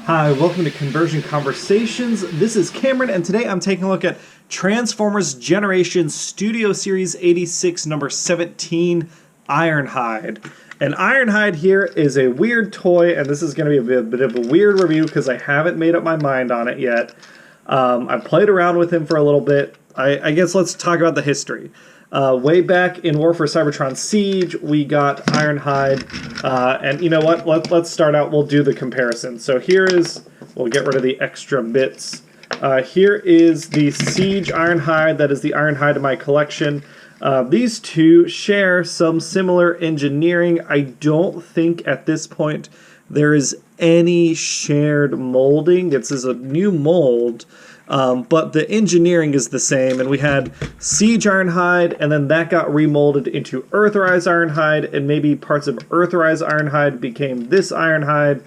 Hi, welcome to Conversion Conversations. This is Cameron, and today I'm taking a look at Transformers Generations Studio Series 86, number 17, Ironhide. And Ironhide here is a weird toy, and this is going to be a bit of a weird review because I haven't made up my mind on it yet. I played around with him for a little bit. I guess let's talk about the history. Way back in War for Cybertron Siege, we got Ironhide, and you know what? Let's start out. We'll do the comparison. So here is, we'll get rid of the extra bits. Here is the Siege Ironhide. That is the Ironhide in my collection. These two share some similar engineering. I don't think at this point there is any shared molding. This is a new mold. But the engineering is the same, and we had Siege Ironhide, and then that got remolded into Earthrise Ironhide, and maybe parts of Earthrise Ironhide became this Ironhide.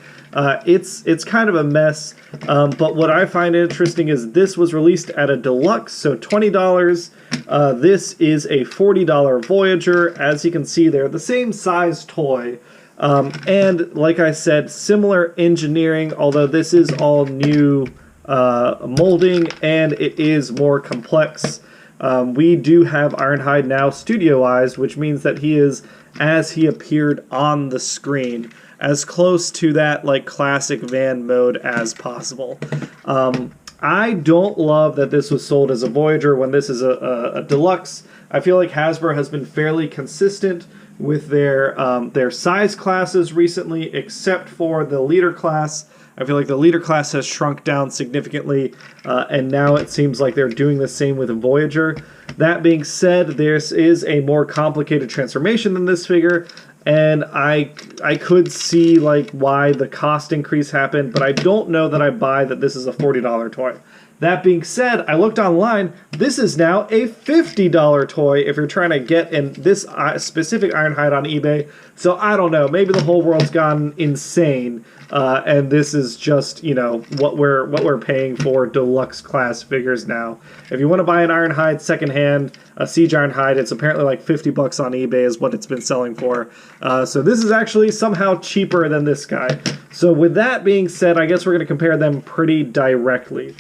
It's kind of a mess, but what I find interesting is this was released at a deluxe, so $20. This is a $40 Voyager. As you can see, they're the same size toy. And like I said, similar engineering, although this is all new molding, and it is more complex. We do have Ironhide now studioized, which means that he is as he appeared on the screen, as close to that like classic van mode as possible. I don't love that this was sold as a Voyager when this is a deluxe. I feel like Hasbro has been fairly consistent with their size classes recently, except for the leader class. I feel like the leader class has shrunk down significantly, and now it seems like they're doing the same with Voyager. That being said, this is a more complicated transformation than this figure, and I could see like why the cost increase happened, but I don't know that I buy that this is a $40 toy. That being said, I looked online. This is now a $50 toy if you're trying to get in this specific Ironhide on eBay. So I don't know. Maybe the whole world's gone insane, and this is just, you know, what we're paying for deluxe class figures now. If you want to buy an Ironhide secondhand, a Siege Ironhide, it's apparently like $50 on eBay is what it's been selling for. So this is actually somehow cheaper than this guy. So with that being said, I guess we're going to compare them pretty directly.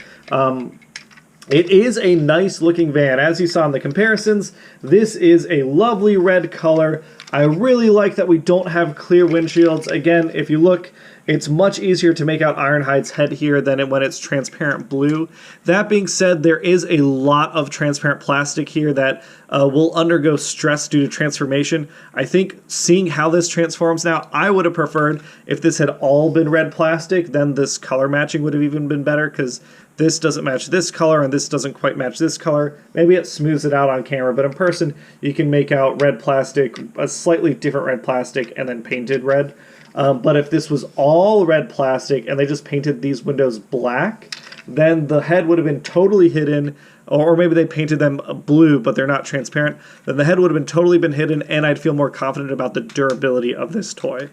It is a nice looking van. As you saw in the comparisons, this is a lovely red color. I really like that we don't have clear windshields. Again, if you look, it's much easier to make out Ironhide's head here than when it's transparent blue. That being said, there is a lot of transparent plastic here that will undergo stress due to transformation. I think seeing how this transforms now, I would have preferred if this had all been red plastic, then this color matching would have even been better, because this doesn't match this color and this doesn't quite match this color. Maybe it smooths it out on camera, but in person you can make out red plastic, a slightly different red plastic, and then painted red. But if this was all red plastic and they just painted these windows black, then the head would have been totally hidden, or maybe they painted them blue but they're not transparent, then the head would have been totally hidden, and I'd feel more confident about the durability of this toy.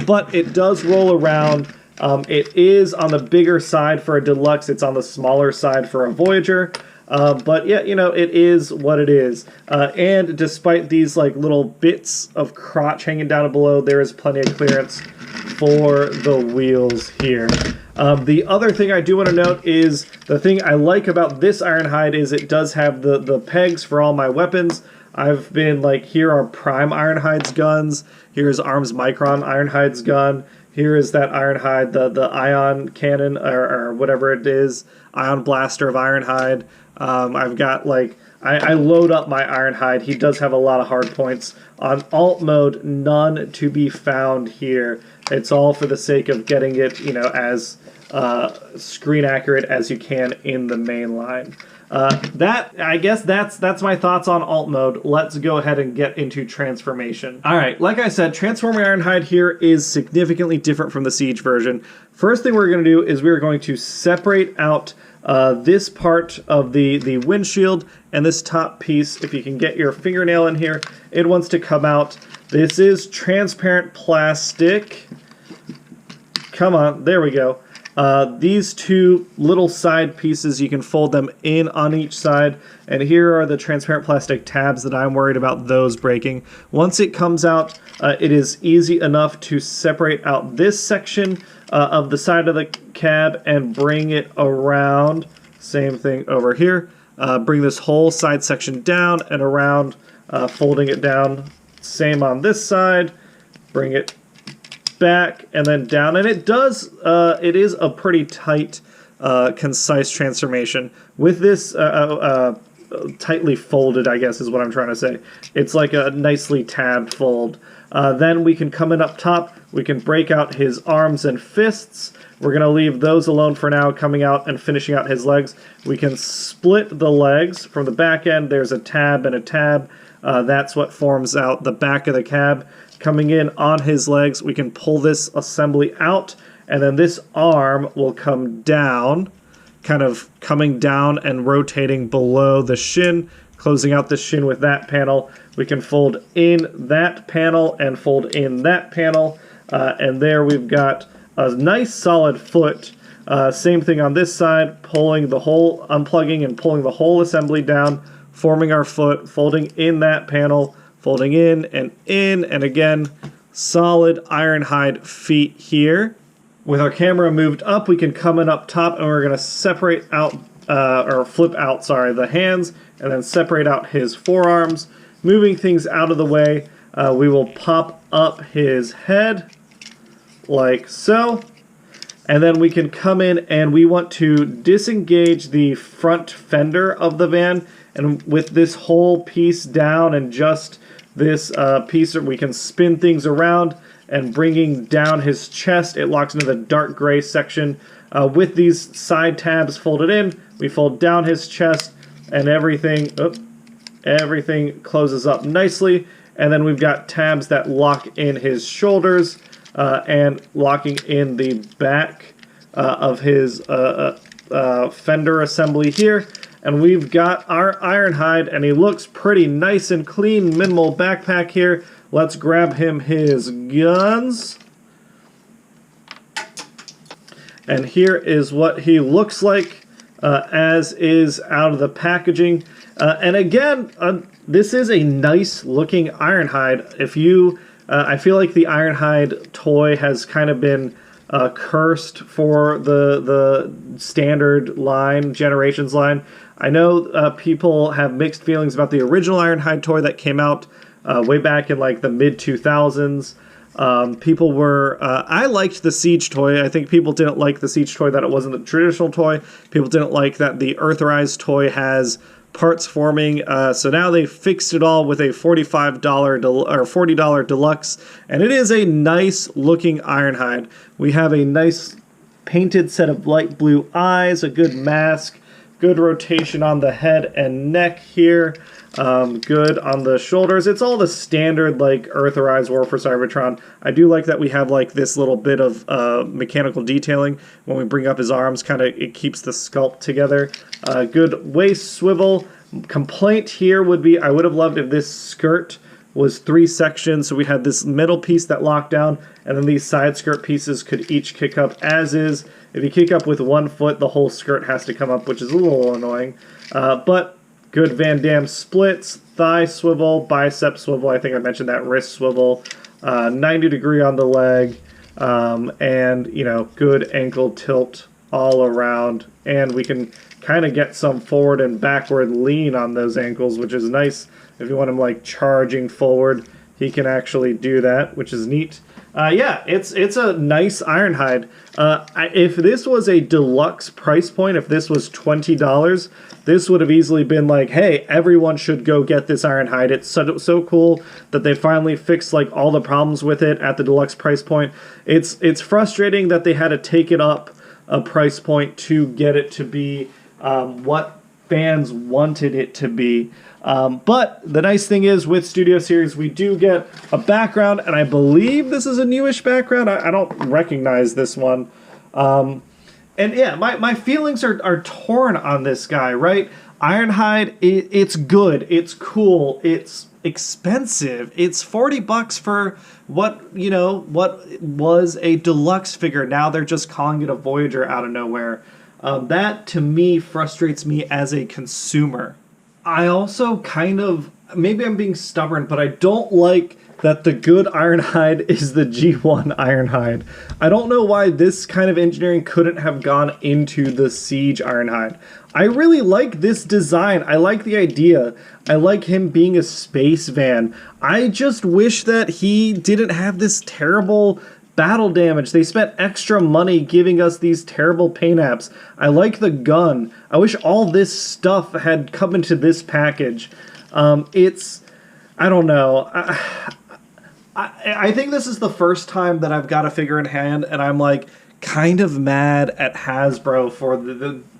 But it does roll around. It is on the bigger side for a deluxe. It's on the smaller side for a Voyager. But yeah, you know, it is what it is. And despite these like little bits of crotch hanging down below, there is plenty of clearance for the wheels here. The other thing I do want to note is the thing I like about this Ironhide is it does have the pegs for all my weapons. I've been like, here are Prime Ironhide's guns. Here's Arms Micron Ironhide's gun. Here is that Ironhide, the ion cannon, or whatever it is, ion blaster of Ironhide. I've got, like, I load up my Ironhide. He does have a lot of hard points. On alt mode, none to be found here. It's all for the sake of getting it, you know, as screen accurate as you can in the main line. I guess that's my thoughts on alt mode. Let's go ahead and get into transformation. All right, like I said, Transforming Ironhide here is significantly different from the Siege version. First thing we're going to do is we're going to separate out this part of the windshield and this top piece. If you can get your fingernail in here, it wants to come out. This is transparent plastic. Come on, there we go. These two little side pieces, you can fold them in on each side, and here are the transparent plastic tabs that I'm worried about those breaking. Once it comes out, it is easy enough to separate out this section of the side of the cab and bring it around. Same thing over here. Bring this whole side section down and around, folding it down. Same on this side. Bring it back and then down, and it is a pretty tight, concise transformation. With this tightly folded, I guess is what I'm trying to say. It's like a nicely tabbed fold. Then we can come in up top, we can break out his arms and fists. We're going to leave those alone for now, coming out and finishing out his legs. We can split the legs from the back end. There's a tab and a tab. That's what forms out the back of the cab. Coming in on his legs, we can pull this assembly out, and then this arm will come down, kind of coming down and rotating below the shin, closing out the shin with that panel. We can fold in that panel and fold in that panel, and there we've got a nice solid foot. Same thing on this side, pulling the whole, unplugging and pulling the whole assembly down, forming our foot, folding in that panel, folding in, and again, solid Ironhide feet here. With our camera moved up, we can come in up top, and we're going to separate out, or flip out, sorry, the hands, and then separate out his forearms. Moving things out of the way, we will pop up his head, like so. And then we can come in, and we want to disengage the front fender of the van, and with this whole piece down and just this piece, we can spin things around, and bringing down his chest, it locks into the dark gray section. With these side tabs folded in, we fold down his chest, and everything closes up nicely. And then we've got tabs that lock in his shoulders and locking in the back of his fender assembly here. And we've got our Ironhide, and he looks pretty nice and clean. Minimal backpack here. Let's grab him his guns. And here is what he looks like as is out of the packaging. And again, this is a nice looking Ironhide. If you, I feel like the Ironhide toy has kind of been cursed for the standard line, Generations line. I know people have mixed feelings about the original Ironhide toy that came out way back in like the mid-2000s. People were, I liked the Siege toy. I think people didn't like the Siege toy that it wasn't the traditional toy. People didn't like that the Earthrise toy has parts forming. So now they fixed it all with a $45 or $40 deluxe, and it is a nice looking Ironhide. We have a nice painted set of light blue eyes, a good mask, good rotation on the head and neck here. Good on the shoulders. It's all the standard like Earthrise Warforce Arbitron. I do like that we have like this little bit of mechanical detailing when we bring up his arms. Kind of it keeps the sculpt together. Good waist swivel. Complaint here would be I would have loved if this skirt was 3 sections, so we had this middle piece that locked down, and then these side skirt pieces could each kick up as is. If you kick up with one foot, the whole skirt has to come up, which is a little annoying. But good Van Damme splits, thigh swivel, bicep swivel, I think I mentioned that, wrist swivel, 90 degree on the leg, and, you know, good ankle tilt all around. And we can kind of get some forward and backward lean on those ankles, which is nice. If you want him like charging forward, he can actually do that, which is neat. Yeah, it's a nice Ironhide. If this was a deluxe price point, if this was $20, this would have easily been like, hey, everyone should go get this Ironhide. It's so cool that they finally fixed like all the problems with it at the deluxe price point. It's frustrating that they had to take it up a price point to get it to be what fans wanted it to be. But the nice thing is with Studio Series, we do get a background, and I believe this is a newish background. I don't recognize this one. And yeah, my feelings are torn on this guy, right? Ironhide, it's good, it's cool, it's expensive. It's $40 for what, what was a deluxe figure. Now they're just calling it a Voyager out of nowhere. That, to me, frustrates me as a consumer. I also maybe I'm being stubborn, but I don't like that the good Ironhide is the G1 Ironhide. I don't know why this kind of engineering couldn't have gone into the Siege Ironhide. I really like this design. I like the idea. I like him being a space van. I just wish that he didn't have this terrible battle damage. They spent extra money giving us these terrible paint apps. I like the gun. I wish all this stuff had come into this package. I don't know. I think this is the first time that I've got a figure in hand, and I'm like kind of mad at Hasbro for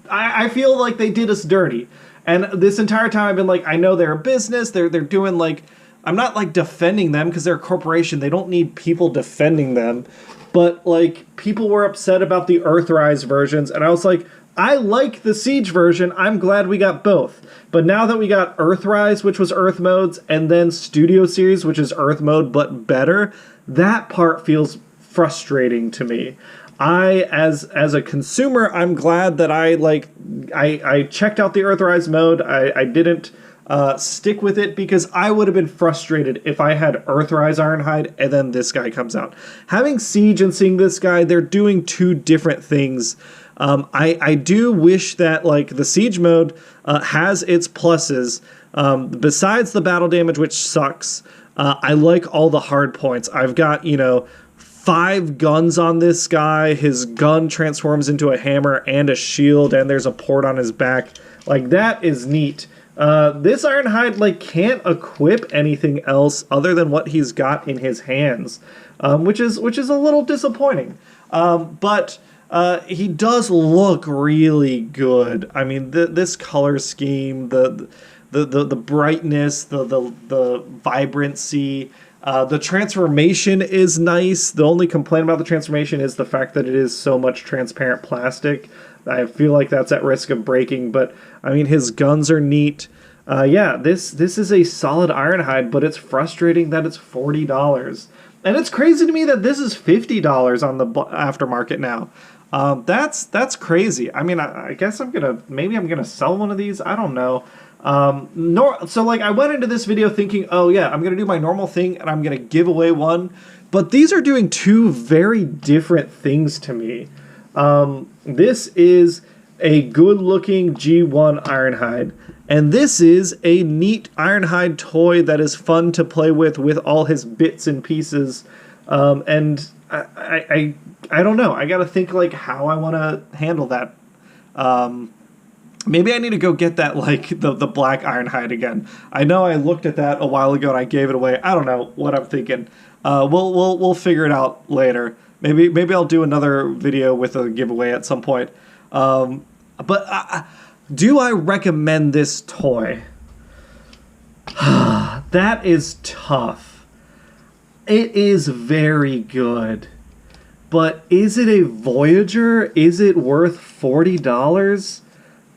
I feel like they did us dirty. And this entire time I've been like, I know they're a business. They're doing like, I'm not like defending them because they're a corporation. They don't need people defending them. But like, people were upset about the Earthrise versions, and I was like, I like the Siege version. I'm glad we got both. But now that we got Earthrise, which was Earthmode's, and then Studio Series, which is Earthmode but better, that part feels frustrating to me. As a consumer, I'm glad that I checked out the Earthrise mode. I didn't stick with it because I would have been frustrated if I had Earthrise Ironhide and then this guy comes out. Having Siege and seeing this guy, they're doing two different things. I do wish that like the Siege mode has its pluses. Besides the battle damage, which sucks, I like all the hard points. I've got, 5 guns on this guy. His gun transforms into a hammer and a shield, and there's a port on his back. Like, that is neat. This Ironhide can't equip anything else other than what he's got in his hands, which is a little disappointing. But he does look really good. I mean, this color scheme, the brightness, the vibrancy. The transformation is nice. The only complaint about the transformation is the fact that it is so much transparent plastic. I feel like that's at risk of breaking, but I mean, his guns are neat. Yeah, this is a solid Ironhide, but it's frustrating that it's $40. And it's crazy to me that this is $50 on the aftermarket now. That's crazy. I mean, I guess maybe I'm gonna sell one of these. I don't know. So I went into this video thinking, oh yeah, I'm gonna do my normal thing and I'm gonna give away one, but these are doing two very different things to me. This is a good-looking G1 Ironhide, and this is a neat Ironhide toy that is fun to play with all his bits and pieces. And I don't know. I gotta think how I want to handle that. Maybe I need to go get that the black Ironhide again. I know I looked at that a while ago and I gave it away. I don't know what I'm thinking. We'll figure it out later. Maybe I'll do another video with a giveaway at some point. But do I recommend this toy? That is tough. It is very good. But is it a Voyager? Is it worth $40?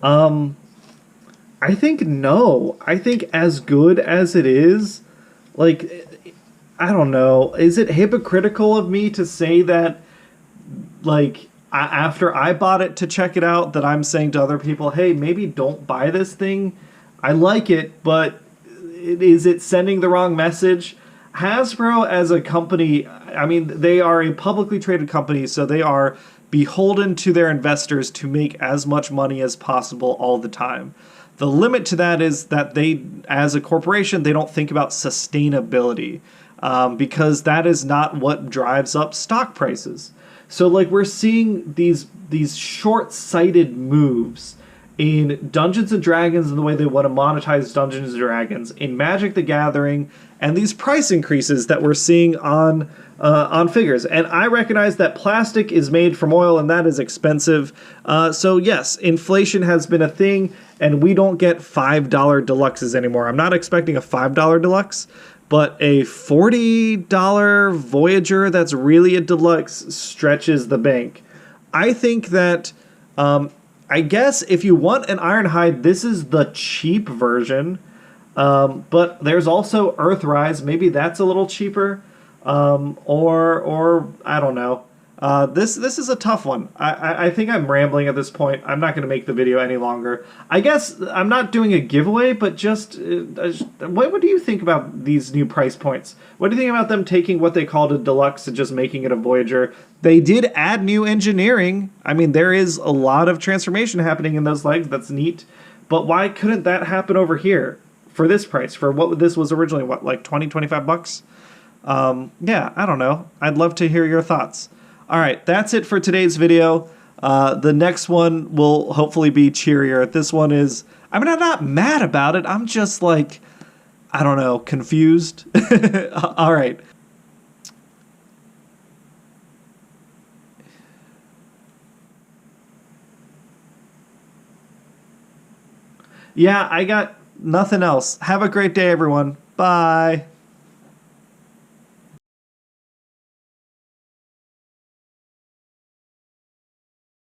I think no. I think as good as it is, I don't know. Is it hypocritical of me to say that, after I bought it to check it out, that I'm saying to other people, hey, maybe don't buy this thing? I like it, but is it sending the wrong message? Hasbro as a company, I mean, they are a publicly traded company, so they are beholden to their investors to make as much money as possible all the time. The limit to that is that they, as a corporation, they don't think about sustainability, because that is not what drives up stock prices. So we're seeing these short-sighted moves in Dungeons and Dragons and the way they want to monetize Dungeons and Dragons, in Magic the Gathering, and these price increases that we're seeing on figures. And I recognize that plastic is made from oil and that is expensive. So yes, inflation has been a thing, and we don't get $5 deluxes anymore. I'm not expecting a $5 deluxe, but a $40 Voyager that's really a deluxe stretches the bank. I think that, I guess if you want an Ironhide, this is the cheap version. But there's also Earthrise. Maybe that's a little cheaper. Or I don't know. This is a tough one. I think I'm rambling at this point. I'm not going to make the video any longer. I guess I'm not doing a giveaway, but just what do you think about these new price points? What do you think about them taking what they called a deluxe and just making it a Voyager? They did add new engineering. I mean, there is a lot of transformation happening in those legs. That's neat. But why couldn't that happen over here for this price? For what this was originally, what, like 20, 25 bucks? Yeah, I don't know. I'd love to hear your thoughts. All right, that's it for today's video. The next one will hopefully be cheerier. This one is, I mean, I'm not mad about it. I'm just like, I don't know, confused. All right. Yeah, I got nothing else. Have a great day, everyone. Bye.